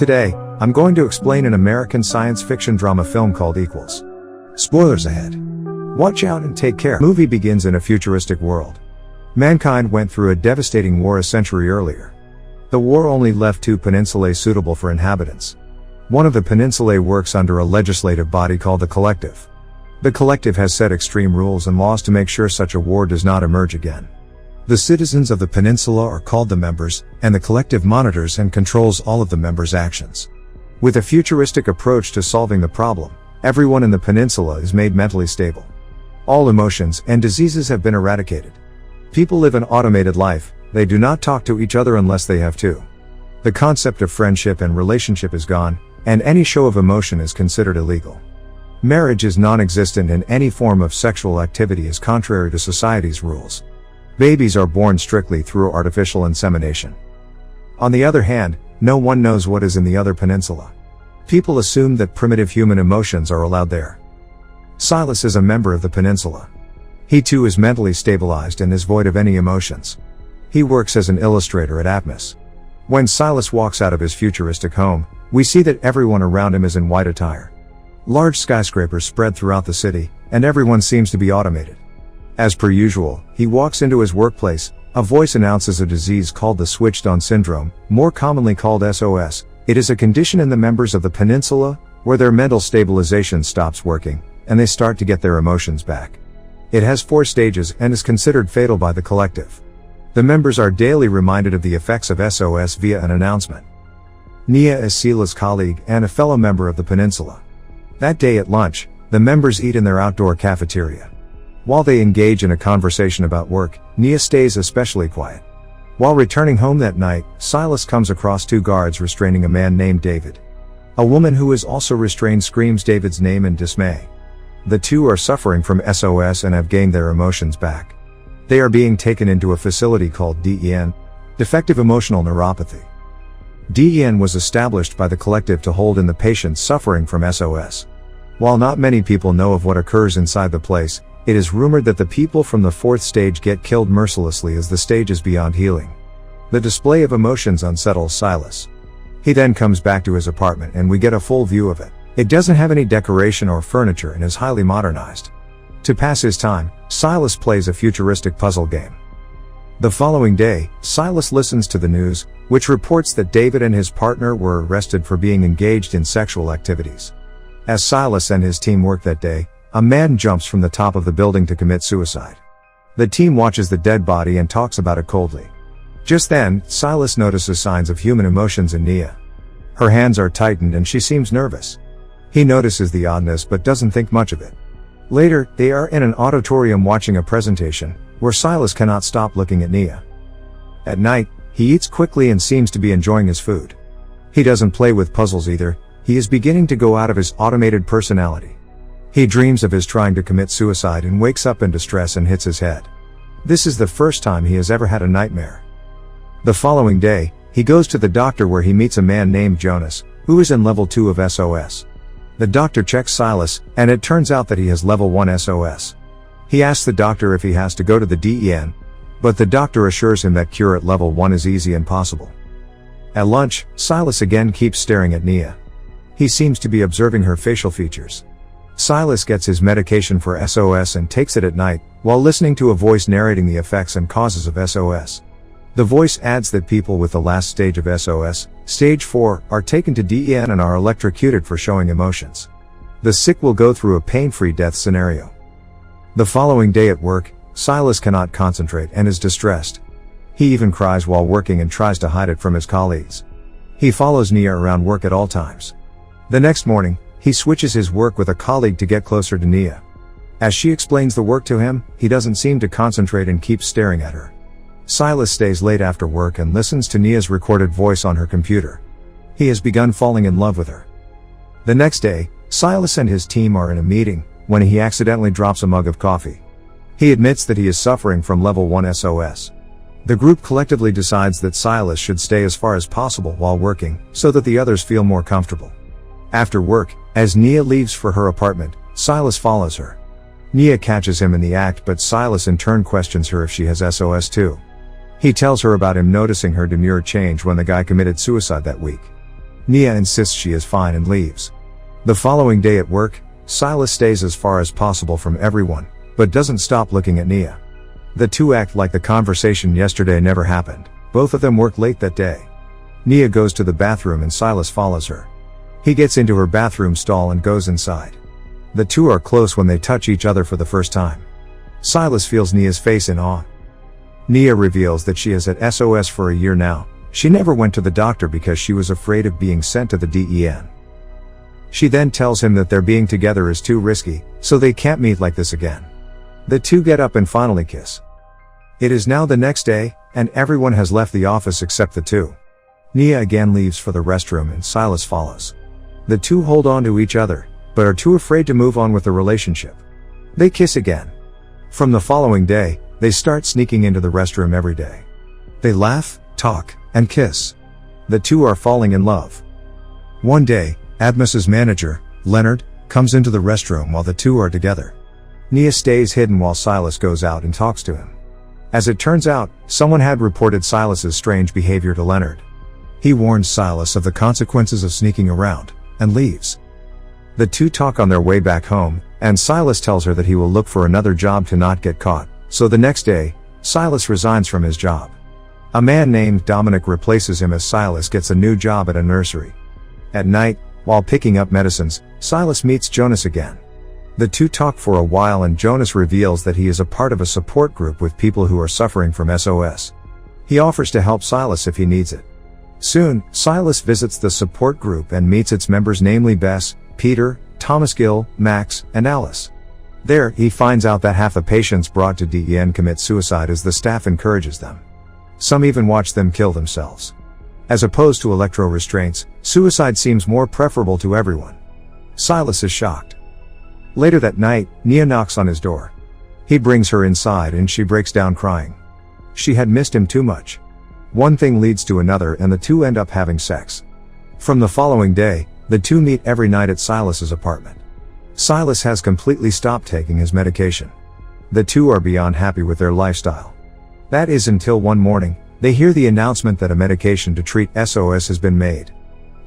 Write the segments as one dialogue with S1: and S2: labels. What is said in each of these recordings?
S1: Today, I'm going to explain an American science fiction drama film called Equals. Spoilers ahead. Watch out and take care. The movie begins in a futuristic world. Mankind went through a devastating war a century earlier. The war only left 2 peninsulae suitable for inhabitants. One of the peninsulae works under a legislative body called the Collective. The Collective has set extreme rules and laws to make sure such a war does not emerge again. The citizens of the peninsula are called the members, and the Collective monitors and controls all of the members' actions. With a futuristic approach to solving the problem, everyone in the peninsula is made mentally stable. All emotions and diseases have been eradicated. People live an automated life, they do not talk to each other unless they have to. The concept of friendship and relationship is gone, and any show of emotion is considered illegal. Marriage is non-existent and any form of sexual activity is contrary to society's rules. Babies are born strictly through artificial insemination. On the other hand, no one knows what is in the other peninsula. People assume that primitive human emotions are allowed there. Silas is a member of the peninsula. He too is mentally stabilized and is void of any emotions. He works as an illustrator at Atmos. When Silas walks out of his futuristic home, we see that everyone around him is in white attire. Large skyscrapers spread throughout the city, and everyone seems to be automated. As per usual, he walks into his workplace. A voice announces a disease called the switched-on syndrome, more commonly called SOS. It is a condition in the members of the peninsula, where their mental stabilization stops working, and they start to get their emotions back. It has 4 stages and is considered fatal by the Collective. The members are daily reminded of the effects of SOS via an announcement. Nia is Sila's colleague and a fellow member of the peninsula. That day at lunch, the members eat in their outdoor cafeteria. While they engage in a conversation about work, Nia stays especially quiet. While returning home that night, Silas comes across 2 guards restraining a man named David. A woman who is also restrained screams David's name in dismay. The 2 are suffering from SOS and have gained their emotions back. They are being taken into a facility called DEN, defective emotional neuropathy. DEN was established by the Collective to hold in the patients suffering from SOS. While not many people know of what occurs inside the place, it is rumored that the people from the 4th stage get killed mercilessly as the stage is beyond healing. The display of emotions unsettles Silas. He then comes back to his apartment and we get a full view of it. It doesn't have any decoration or furniture and is highly modernized. To pass his time, Silas plays a futuristic puzzle game. The following day, Silas listens to the news, which reports that David and his partner were arrested for being engaged in sexual activities. As Silas and his team work that day, a man jumps from the top of the building to commit suicide. The team watches the dead body and talks about it coldly. Just then, Silas notices signs of human emotions in Nia. Her hands are tightened and she seems nervous. He notices the oddness but doesn't think much of it. Later, they are in an auditorium watching a presentation, where Silas cannot stop looking at Nia. At night, he eats quickly and seems to be enjoying his food. He doesn't play with puzzles either, he is beginning to go out of his automated personality. He dreams of his trying to commit suicide and wakes up in distress and hits his head. This is the first time he has ever had a nightmare. The following day, he goes to the doctor where he meets a man named Jonas, who is in level 2 of SOS. The doctor checks Silas, and it turns out that he has level 1 SOS. He asks the doctor if he has to go to the DEN, but the doctor assures him that cure at level 1 is easy and possible. At lunch, Silas again keeps staring at Nia. He seems to be observing her facial features. Silas gets his medication for SOS and takes it at night, while listening to a voice narrating the effects and causes of SOS. The voice adds that people with the last stage of SOS, stage 4, are taken to DEN and are electrocuted for showing emotions. The sick will go through a pain-free death scenario. The following day at work, Silas cannot concentrate and is distressed. He even cries while working and tries to hide it from his colleagues. He follows Nia around work at all times. The next morning, he switches his work with a colleague to get closer to Nia. As she explains the work to him, he doesn't seem to concentrate and keeps staring at her. Silas stays late after work and listens to Nia's recorded voice on her computer. He has begun falling in love with her. The next day, Silas and his team are in a meeting, when he accidentally drops a mug of coffee. He admits that he is suffering from level 1 SOS. The group collectively decides that Silas should stay as far as possible while working, so that the others feel more comfortable. After work, as Nia leaves for her apartment, Silas follows her. Nia catches him in the act, but Silas in turn questions her if she has SOS too. He tells her about him noticing her demure change when the guy committed suicide that week. Nia insists she is fine and leaves. The following day at work, Silas stays as far as possible from everyone, but doesn't stop looking at Nia. The two act like the conversation yesterday never happened. Both of them work late that day. Nia goes to the bathroom and Silas follows her. He gets into her bathroom stall and goes inside. The two are close when they touch each other for the first time. Silas feels Nia's face in awe. Nia reveals that she is at SOS for a year now. She never went to the doctor because she was afraid of being sent to the DEN. She then tells him that their being together is too risky, so they can't meet like this again. The two get up and finally kiss. It is now the next day, and everyone has left the office except the two. Nia again leaves for the restroom and Silas follows. The two hold on to each other, but are too afraid to move on with the relationship. They kiss again. From the following day, they start sneaking into the restroom every day. They laugh, talk, and kiss. The two are falling in love. One day, Admas's manager, Leonard, comes into the restroom while the two are together. Nia stays hidden while Silas goes out and talks to him. As it turns out, someone had reported Silas's strange behavior to Leonard. He warns Silas of the consequences of sneaking around, and leaves. The two talk on their way back home, and Silas tells her that he will look for another job to not get caught, so the next day, Silas resigns from his job. A man named Dominic replaces him as Silas gets a new job at a nursery. At night, while picking up medicines, Silas meets Jonas again. The two talk for a while and Jonas reveals that he is a part of a support group with people who are suffering from SOS. He offers to help Silas if he needs it. Soon, Silas visits the support group and meets its members, namely Bess, Peter, Thomas Gill, Max, and Alice. There, he finds out that half the patients brought to DEN commit suicide as the staff encourages them. Some even watch them kill themselves. As opposed to electro-restraints, suicide seems more preferable to everyone. Silas is shocked. Later that night, Nia knocks on his door. He brings her inside and she breaks down crying. She had missed him too much. One thing leads to another and the two end up having sex. From the following day, the two meet every night at Silas's apartment. Silas has completely stopped taking his medication. The two are beyond happy with their lifestyle. That is until one morning, they hear the announcement that a medication to treat SOS has been made.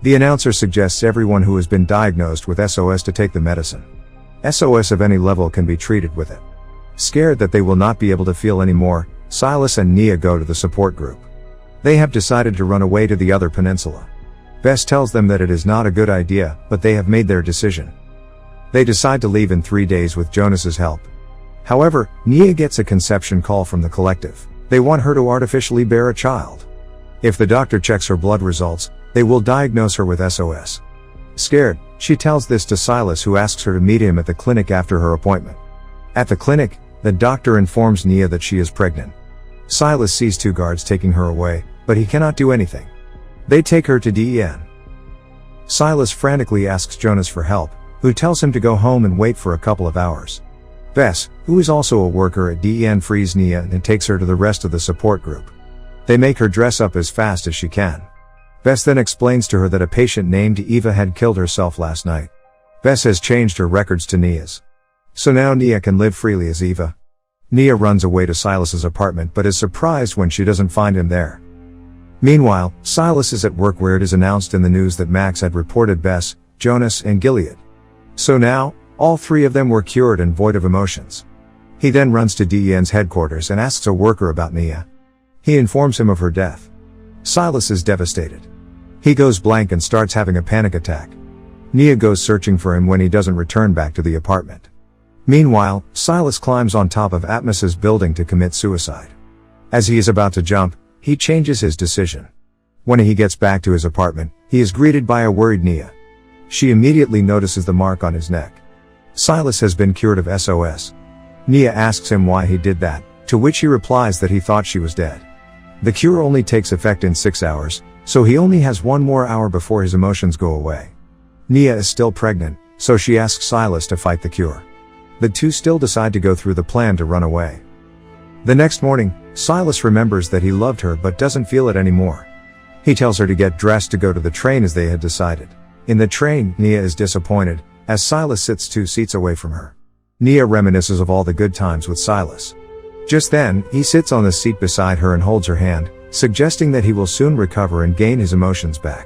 S1: The announcer suggests everyone who has been diagnosed with SOS to take the medicine. SOS of any level can be treated with it. Scared that they will not be able to feel anymore, Silas and Nia go to the support group. They have decided to run away to the other peninsula. Bess tells them that it is not a good idea, but they have made their decision. They decide to leave in 3 days with Jonas's help. However, Nia gets a conception call from the collective. They want her to artificially bear a child. If the doctor checks her blood results, they will diagnose her with SOS. Scared, she tells this to Silas, who asks her to meet him at the clinic after her appointment. At the clinic, the doctor informs Nia that she is pregnant. Silas sees 2 guards taking her away, but he cannot do anything. They take her to DEN. Silas frantically asks Jonas for help, who tells him to go home and wait for a couple of hours. Bess, who is also a worker at DEN, frees Nia and takes her to the rest of the support group. They make her dress up as fast as she can. Bess then explains to her that a patient named Eva had killed herself last night. Bess has changed her records to Nia's. So now Nia can live freely as Eva. Nia runs away to Silas's apartment but is surprised when she doesn't find him there. Meanwhile, Silas is at work where it is announced in the news that Max had reported Bess, Jonas, and Gilead. So now, all 3 of them were cured and void of emotions. He then runs to DEN's headquarters and asks a worker about Nia. He informs him of her death. Silas is devastated. He goes blank and starts having a panic attack. Nia goes searching for him when he doesn't return back to the apartment. Meanwhile, Silas climbs on top of Atmas's building to commit suicide. As he is about to jump, he changes his decision. When he gets back to his apartment, he is greeted by a worried Nia. She immediately notices the mark on his neck. Silas has been cured of SOS. Nia asks him why he did that, to which he replies that he thought she was dead. The cure only takes effect in 6 hours, so he only has 1 more hour before his emotions go away. Nia is still pregnant, so she asks Silas to fight the cure. The two still decide to go through the plan to run away. The next morning, Silas remembers that he loved her but doesn't feel it anymore. He tells her to get dressed to go to the train as they had decided. In the train, Nia is disappointed, as Silas sits 2 seats away from her. Nia reminisces of all the good times with Silas. Just then, he sits on the seat beside her and holds her hand, suggesting that he will soon recover and gain his emotions back.